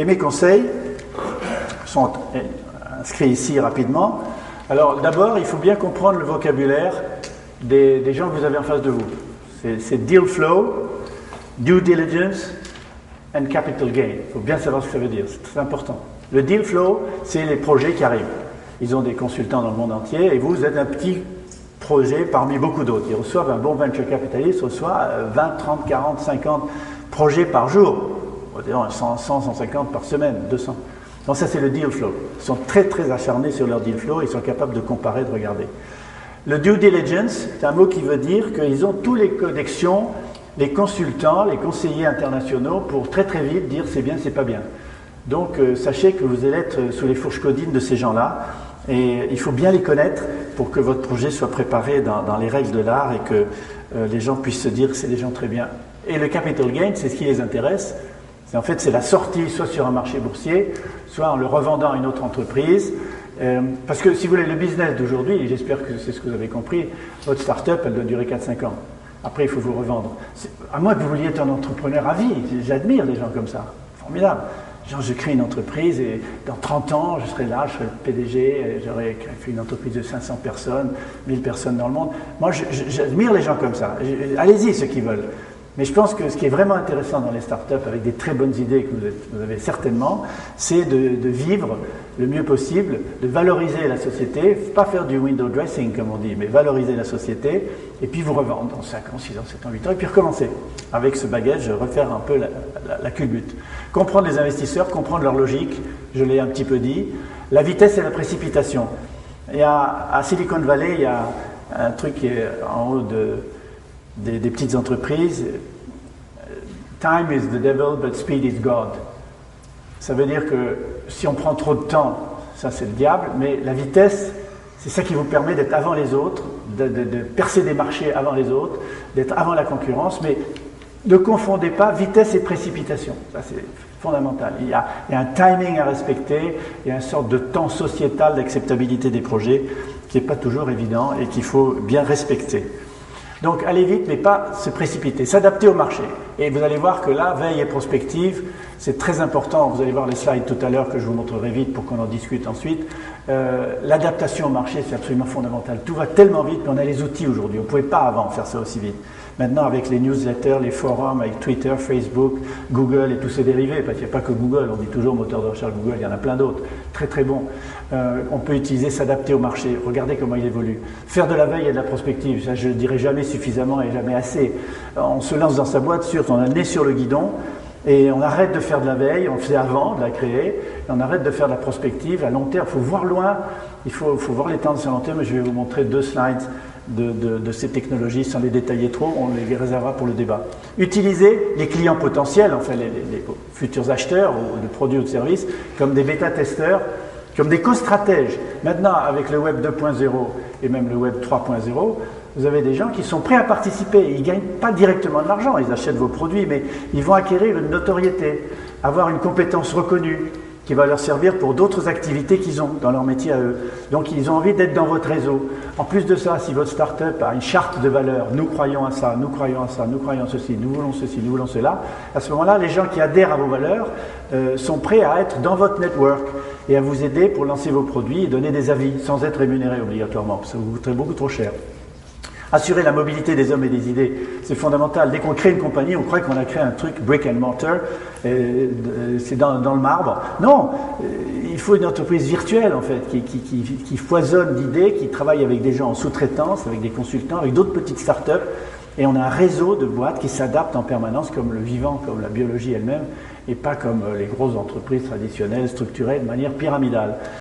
Et mes conseils sont inscrits ici rapidement. Alors d'abord, il faut bien comprendre le vocabulaire des gens que vous avez en face de vous. C'est deal flow, due diligence and capital gain. Il faut bien savoir ce que ça veut dire, c'est très important. Le deal flow, c'est les projets qui arrivent. Ils ont des consultants dans le monde entier et vous êtes un petit projet parmi beaucoup d'autres. Ils reçoivent un bon venture capitalist, reçoit 20, 30, 40, 50 projets par jour. On va dire 100, 150 par semaine, 200. Donc ça, c'est le deal flow. Ils sont très, très acharnés sur leur deal flow. Ils sont capables de comparer, de regarder. Le due diligence, c'est un mot qui veut dire qu'ils ont tous les connexions, les consultants, les conseillers internationaux pour très, très vite dire c'est bien, c'est pas bien. Donc, sachez que vous allez être sous les fourches codines de ces gens-là. Et il faut bien les connaître pour que votre projet soit préparé dans les règles de l'art et que les gens puissent se dire que c'est des gens très bien. Et le capital gain, c'est ce qui les intéresse. En fait, c'est la sortie soit sur un marché boursier, soit en le revendant à une autre entreprise. Parce que si vous voulez, le business d'aujourd'hui, et j'espère que c'est ce que vous avez compris, votre start-up, elle doit durer 4-5 ans. Après, il faut vous revendre. À moins que vous vouliez être un entrepreneur à vie, j'admire des gens comme ça. Formidable. Genre, je crée une entreprise et dans 30 ans, je serai là, je serai le PDG, j'aurai fait une entreprise de 500 personnes, 1000 personnes dans le monde. Moi, j'admire les gens comme ça. Allez-y, ceux qui veulent. Mais je pense que ce qui est vraiment intéressant dans les startups, avec des très bonnes idées que vous avez certainement, c'est de vivre le mieux possible, de valoriser la société, pas faire du window dressing comme on dit, mais valoriser la société, et puis vous revendre dans 5 ans, 6 ans, 7 ans, 8 ans, et puis recommencer avec ce bagage, refaire un peu la culbute. Comprendre les investisseurs, comprendre leur logique, je l'ai un petit peu dit. La vitesse et la précipitation. À Silicon Valley, il y a un truc qui est en haut des petites entreprises. Time is the devil, but speed is God. Ça veut dire que si on prend trop de temps, ça c'est le diable, mais la vitesse, c'est ça qui vous permet d'être avant les autres, de percer des marchés avant les autres, d'être avant la concurrence, mais ne confondez pas vitesse et précipitation. Ça c'est fondamental. Il y a un timing à respecter, il y a une sorte de temps sociétal d'acceptabilité des projets qui n'est pas toujours évident et qu'il faut bien respecter. Donc, aller vite, mais pas se précipiter, s'adapter au marché. Et vous allez voir que là, veille et prospective, c'est très important. Vous allez voir les slides tout à l'heure que je vous montrerai vite pour qu'on en discute ensuite. L'adaptation au marché, c'est absolument fondamental. Tout va tellement vite, mais on a les outils aujourd'hui. On ne pouvait pas avant faire ça aussi vite. Maintenant, avec les newsletters, les forums, avec Twitter, Facebook, Google et tous ces dérivés, parce qu'il n'y a pas que Google, on dit toujours moteur de recherche Google, il y en a plein d'autres, très très bons. On peut utiliser, s'adapter au marché, regarder comment il évolue. Faire de la veille et de la prospective, ça je ne dirai jamais suffisamment et jamais assez. On se lance dans sa boîte, on a le nez sur le guidon, et on arrête de faire de la veille, on le fait avant de la créer, et on arrête de faire de la prospective à long terme. Il faut voir loin, il faut voir les tendances à long terme. Je vais vous montrer 2 slides de ces technologies sans les détailler trop, on les réservera pour le débat. Utilisez les clients potentiels, enfin les futurs acheteurs de produits ou de services, comme des bêta-testeurs, comme des co-stratèges. Maintenant, avec le Web 2.0 et même le Web 3.0, vous avez des gens qui sont prêts à participer. Ils ne gagnent pas directement de l'argent, ils achètent vos produits, mais ils vont acquérir une notoriété, avoir une compétence reconnue qui va leur servir pour d'autres activités qu'ils ont dans leur métier à eux. Donc, ils ont envie d'être dans votre réseau. En plus de ça, si votre start-up a une charte de valeurs, nous croyons à ça, nous croyons à ça, nous croyons à ceci, nous voulons cela, à ce moment-là, les gens qui adhèrent à vos valeurs sont prêts à être dans votre network et à vous aider pour lancer vos produits et donner des avis sans être rémunérés obligatoirement. Ça vous coûterait beaucoup trop cher. Assurer la mobilité des hommes et des idées, c'est fondamental. Dès qu'on crée une compagnie, on croit qu'on a créé un truc brick and mortar, c'est dans le marbre. Non, il faut une entreprise virtuelle en fait, qui foisonne d'idées, qui travaille avec des gens en sous-traitance, avec des consultants, avec d'autres petites start-up. Et on a un réseau de boîtes qui s'adaptent en permanence comme le vivant, comme la biologie elle-même, et pas comme les grosses entreprises traditionnelles structurées de manière pyramidale.